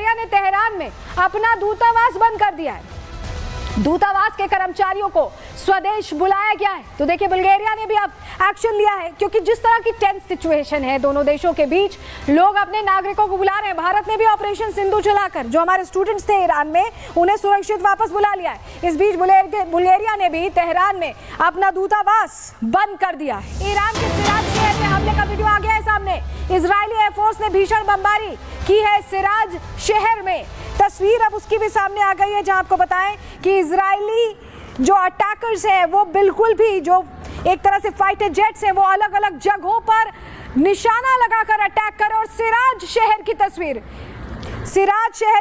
Bulgaria ने Tehran में अपना दूतावास बंद कर दिया है। दूतावास के कर्मचारियों को स्वदेश बुलाया गया है। तो देखिए, बुल्गारिया ने भी अब एक्शन लिया है, क्योंकि जिस तरह की टेंस सिचुएशन है दोनों देशों के बीच, लोग अपने नागरिकों को बुला रहे हैं। भारत ने भी ऑपरेशन सिंधु चलाकर जो हमारे स्टूडेंट्स थे ईरान में, उन्हें सुरक्षित वापस बुला लिया है। इस बीच बुल्गारिया ने भी तेहरान में अपना दूतावास बंद कर दिया है। ईरान के सिराज शहर में हमले का वीडियो आ गया है सामने। इजरायली एयरफोर्स ने भीषण बमबारी की है सिराज शहर में। तस्वीर अब उसकी भी सामने आ गई है, जहां आपको बताएं कि इजरायली जो अटैकर्स हैं वो बिल्कुल भी जो एक तरह से फाइटर जेट्स हैं वो अलग अलग जगहों पर निशाना लगाकर अटैक कर। और सिराज शहर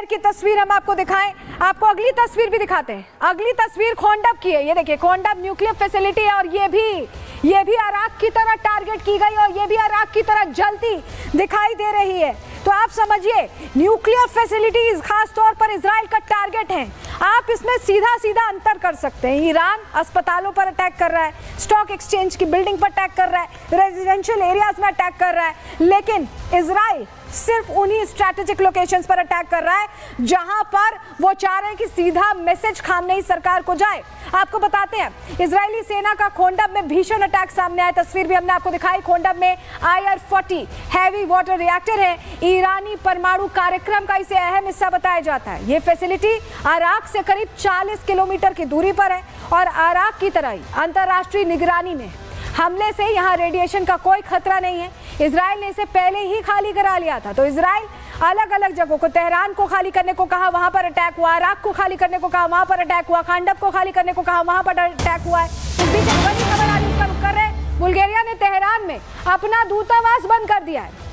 की तस्वीर हम आपको दिखाएं। आपको अगली तस्वीर भी दिखाते हैं। अगली तस्वीर खोंडब की है। ये देखिए, खोंडब न्यूक्लियर फैसिलिटी है और ये भी इराक की तरह टारगेट की गई और ये भी इराक की तरह जलती दिखाई दे रही है। तो आप समझिए, न्यूक्लियर फैसिलिटीज खास तौर पर इजराइल का टारगेट है। आप इसमें सीधा अंतर कर सकते हैं। ईरान अस्पतालों पर अटैक कर रहा है, स्टॉक एक्सचेंज की बिल्डिंग पर अटैक कर रहा है, रेजिडेंशियल एरियाज में अटैक कर रहा है, लेकिन इजराइल सिर्फ उन्हीं स्ट्रैटेजिक लोकेशंस पर अटैक कर रहा है जहां पर वो चाह रहे हैं कि सीधा मैसेज खामनेई सरकार को जाए। आपको बताते हैं, इजरायली सेना का खोंडब में भीषण अटैक सामने आया। तस्वीर भी हमने आपको दिखाई। खोंडब में IR-40 हैवी वाटर रिएक्टर है। ईरानी परमाणु कार्यक्रम का इसे अहम हिस्सा बताया जाता है। ये फैसिलिटी इराक से करीब 40 किलोमीटर की दूरी पर है और इराक की तरह ही अंतर्राष्ट्रीय निगरानी में। हमले से यहाँ रेडिएशन का कोई खतरा नहीं है। इजराइल ने इसे पहले ही खाली करा लिया था। तो इजराइल अलग अलग जगहों को, तेहरान को खाली करने को कहा, वहां पर अटैक हुआ। इराक को खाली करने को कहा, वहां पर अटैक हुआ। खोंडब को खाली करने को कहा, वहां पर अटैक हुआ है। इस बीच एक बड़ी खबर आ रही है, उसका रुख कर रहे हैं। बुल्गारिया ने तेहरान में अपना दूतावास बंद कर दिया है।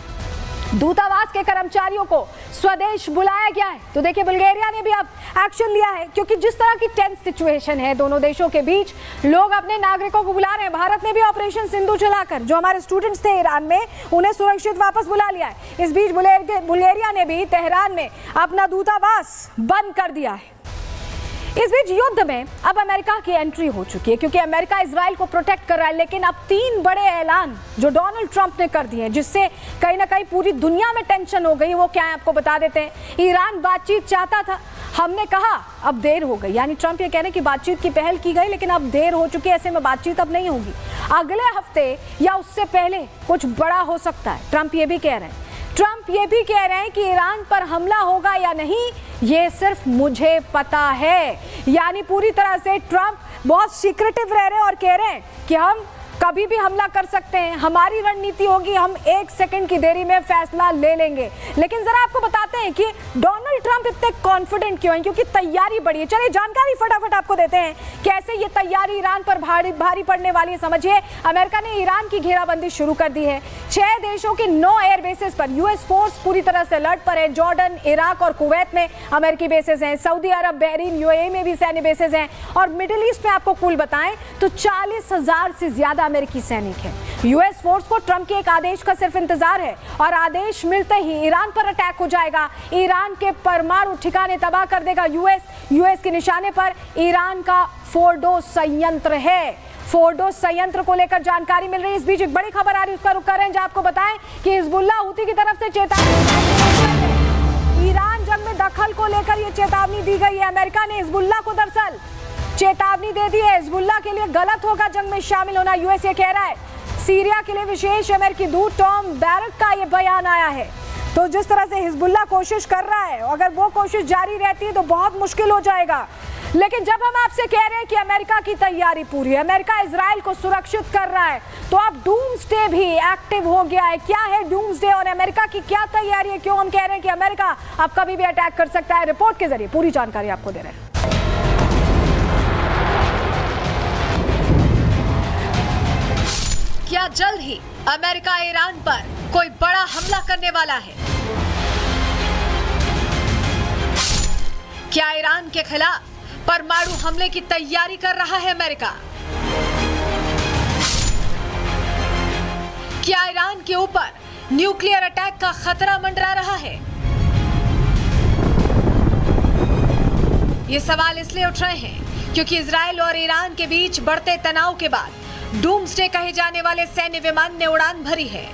दूतावास के कर्मचारियों को स्वदेश बुलाया गया है। तो देखिए, बुल्गारिया ने भी अब एक्शन लिया है, क्योंकि जिस तरह की टेंस सिचुएशन है दोनों देशों के बीच, लोग अपने नागरिकों को बुला रहे हैं। भारत ने भी ऑपरेशन सिंधु चलाकर जो हमारे स्टूडेंट्स थे ईरान में, उन्हें सुरक्षित वापस बुला लिया है। इस बीच बुल्गारिया ने भी तेहरान में अपना दूतावास बंद कर दिया है। इस बीच युद्ध में अब अमेरिका की एंट्री हो चुकी है, क्योंकि अमेरिका इजराइल को प्रोटेक्ट कर रहा है। लेकिन अब 3 बड़े ऐलान जो डोनाल्ड ट्रंप ने कर दिए हैं, जिससे कहीं ना कहीं पूरी दुनिया में टेंशन हो गई। वो क्या है आपको बता देते हैं। ईरान बातचीत चाहता था, हमने कहा अब देर हो गई। यानी ट्रंप ये कह रहे हैं कि बातचीत की पहल की गई, लेकिन अब देर हो चुकी है, ऐसे में बातचीत अब नहीं होगी। अगले हफ्ते या उससे पहले कुछ बड़ा हो सकता है। ट्रंप ये भी कह रहे हैं कि ईरान पर हमला होगा या नहीं, ये सिर्फ मुझे पता है। यानी पूरी तरह से ट्रंप बहुत सीक्रेटिव रह रहे हैं और कह रहे हैं कि हम कभी भी हमला कर सकते हैं, हमारी रणनीति होगी, हम 1 सेकंड की देरी में फैसला ले लेंगे। लेकिन जरा आपको बताते हैं कि डोनाल्ड ट्रंप इतने कॉन्फिडेंट क्यों हैं, क्योंकि तैयारी बढ़ी है। चलिए जानकारी फटाफट आपको देते हैं, कैसे ये तैयारी ईरान पर भारी पड़ने वाली है। समझिए, अमेरिका ने ईरान की घेराबंदी शुरू कर दी है। 6 देशों के 9 एयर बेसेस पर यूएस फोर्स पूरी तरह से अलर्ट पर है। जॉर्डन, इराक और कुवैत में अमेरिकी बेसेस हैं। सऊदी अरब, बहरीन, UAE में भी सैन्य बेसेस हैं। और मिडिल ईस्ट में आपको कुल बताएं तो 40,000 से ज्यादा अमेरिकी सैनिक हैं। यूएस फोर्स को ट्रंप के एक आदेश का सिर्फ इंतजार है और आदेश मिलते ही ईरान पर अटैक हो जाएगा। ईरान के परमाणु ठिकाने तबाह कर देगा यूएस के निशाने पर ईरान का फोर्डो संयंत्र है। फोर्डो संयंत्र को लेकर जानकारी मिल रही है। इस बीच एक बड़ी खबर आ रही है, उसका रुख कर रहे हैं, जहां आपको बताएं कि हिजबुल्लाह हुती की तरफ से चेतावनी। ईरान जंग में दखल को लेकर यह चेतावनी दी गई है। अमेरिका ने हिजबुल्लाह को दरअसल चेतावनी दे दी है। हिजबुल्लाह के लिए गलत होगा जंग में शामिल होना, यूएस ये कह रहा है। सीरिया के लिए विशेष अमेरिकी दूत टॉम बैरक का ये बयान आया है। तो जिस तरह से हिजबुल्लाह कोशिश कर रहा है, अगर वो कोशिश जारी रहती है तो बहुत मुश्किल हो जाएगा। लेकिन जब हम आपसे कह रहे हैं कि अमेरिका की तैयारी पूरी है, अमेरिका इजराइल को सुरक्षित कर रहा है, तो अब डूम्सडे भी एक्टिव हो गया है। क्या है डूम्सडे और अमेरिका की क्या तैयारी है, क्यों हम कह रहे हैं कि अमेरिका अब कभी भी अटैक कर सकता है, रिपोर्ट के जरिए पूरी जानकारी आपको दे रहे हैं। क्या जल्द ही अमेरिका ईरान पर कोई बड़ा हमला करने वाला है? क्या ईरान के खिलाफ परमाणु हमले की तैयारी कर रहा है अमेरिका? क्या ईरान के ऊपर न्यूक्लियर अटैक का खतरा मंडरा रहा है? ये सवाल इसलिए उठ रहे हैं क्योंकि इजराइल और ईरान के बीच बढ़ते तनाव के बाद डूम्सडे कहे जाने वाले सैन्य विमान ने उड़ान भरी है।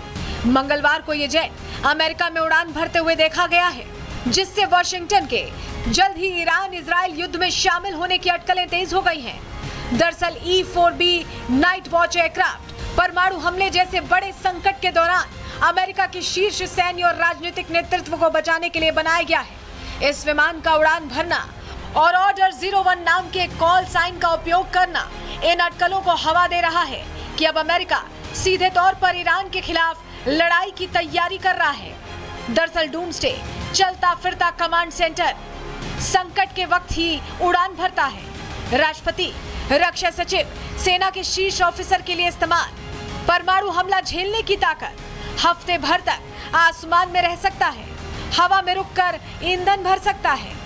मंगलवार को ये जेट अमेरिका में उड़ान भरते हुए देखा गया है। जिससे वॉशिंगटन के जल्द ही ईरान इजराइल युद्ध में शामिल होने की अटकलें तेज हो गई हैं। दरअसल E-4B नाइट वॉच एयरक्राफ्ट परमाणु हमले जैसे बड़े संकट के दौरान अमेरिका के शीर्ष सैन्य और राजनीतिक नेतृत्व को बचाने के लिए बनाया गया है। इस विमान का उड़ान भरना और ऑर्डर 01 नाम के कॉल साइन का उपयोग करना इन अटकलों को हवा दे रहा है कि अब अमेरिका सीधे तौर पर ईरान के खिलाफ लड़ाई की तैयारी कर रहा है। दरअसल डूम्सडे चलता फिरता कमांड सेंटर संकट के वक्त ही उड़ान भरता है। राष्ट्रपति, रक्षा सचिव, सेना के शीर्ष ऑफिसर के लिए इस्तेमाल। परमाणु हमला झेलने की ताकत हफ्ते भर तक आसमान में रह सकता है, हवा में रुककर ईंधन भर सकता है।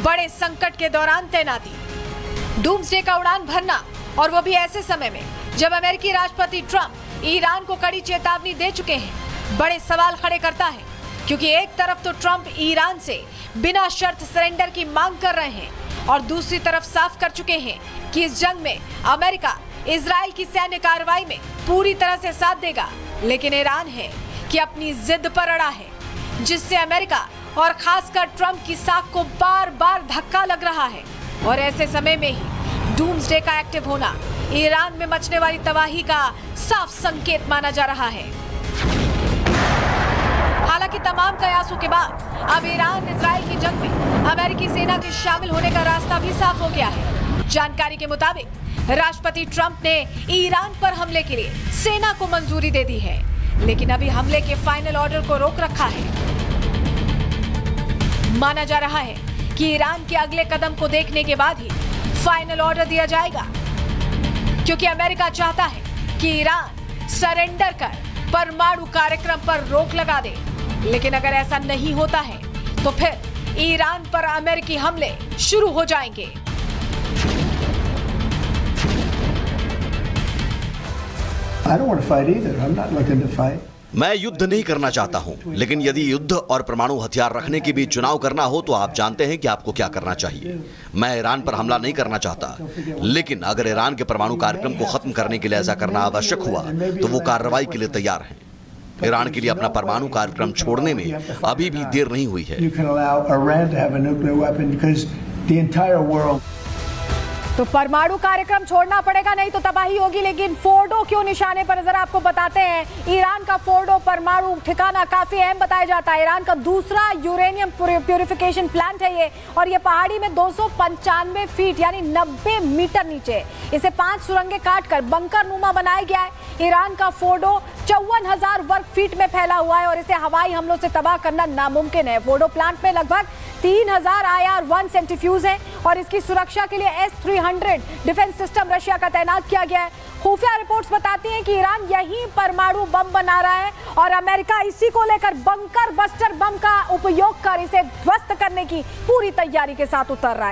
बड़े संकट के दौरान तैनाती, डूम्सडे का उड़ान भरना, और वो भी ऐसे समय में जब अमेरिकी राष्ट्रपति ट्रंप ईरान को कड़ी चेतावनी दे चुके हैं, बड़े सवाल खड़े करता है। क्योंकि एक तरफ तो ट्रंप ईरान से बिना शर्त सरेंडर की मांग कर रहे हैं और दूसरी तरफ साफ कर चुके हैं कि इस जंग में अमेरिका इजराइल की सैन्य कार्रवाई में पूरी तरह से साथ देगा। लेकिन ईरान है कि अपनी जिद पर अड़ा है, जिससे अमेरिका और खासकर ट्रंप की साख को बार बार धक्का लग रहा है। और ऐसे समय में ही डूम्सडे का एक्टिव होना ईरान में मचने वाली तबाही का साफ संकेत माना जा रहा है। हालांकि तमाम कयासों के बाद अब ईरान इजराइल की जंग में अमेरिकी सेना के शामिल होने का रास्ता भी साफ हो गया है। जानकारी के मुताबिक राष्ट्रपति ट्रंप ने ईरान पर हमले के लिए सेना को मंजूरी दे दी है, लेकिन अभी हमले के फाइनल ऑर्डर को रोक रखा है। माना जा रहा है कि ईरान के अगले कदम को देखने के बाद ही फाइनल ऑर्डर दिया जाएगा, क्योंकि अमेरिका चाहता है कि ईरान सरेंडर कर परमाणु कार्यक्रम पर रोक लगा दे। लेकिन अगर ऐसा नहीं होता है तो फिर ईरान पर अमेरिकी हमले शुरू हो जाएंगे। I don't want to fight either. I'm not looking to fight. मैं युद्ध नहीं करना चाहता हूं, लेकिन यदि युद्ध और परमाणु हथियार रखने के बीच चुनाव करना हो तो आप जानते हैं कि आपको क्या करना चाहिए। मैं ईरान पर हमला नहीं करना चाहता, लेकिन अगर ईरान के परमाणु कार्यक्रम को खत्म करने के लिए ऐसा करना आवश्यक हुआ तो वो कार्रवाई के लिए तैयार हैं। ईरान के लिए अपना परमाणु कार्यक्रम छोड़ने में अभी भी देर नहीं हुई है। You can allow Iran to have a nuclear weapon because the entire world. तो परमाणु कार्यक्रम छोड़ना पड़ेगा, नहीं तो तबाही होगी। लेकिन फोर्डो क्यों निशाने पर, जरा आपको बताते हैं। ईरान का फोर्डो परमाणु ठिकाना काफी अहम बताया जाता है। ईरान का दूसरा यूरेनियम प्यूरिफिकेशन प्लांट है ये, और ये पहाड़ी में 295 फीट यानी 90 मीटर नीचे इसे 5 सुरंगें काटकर बंकर नुमा बनाया गया है। ईरान का फोर्डो 54,000 वर्ग फीट में फैला हुआ है और इसे हवाई हमलों से तबाह करना नामुमकिन है। फोर्डो प्लांट में लगभग 3000 IR-1 सेंट्रीफ्यूज हैं और इसकी सुरक्षा के लिए S-300 डिफेंस सिस्टम रशिया का तैनात किया गया है। खुफिया रिपोर्ट्स बताती हैं कि ईरान यहीं परमाणु बम बना रहा है और अमेरिका इसी को लेकर बंकर बस्टर बम का उपयोग कर इसे ध्वस्त करने की पूरी तैयारी के साथ उतर रहा है।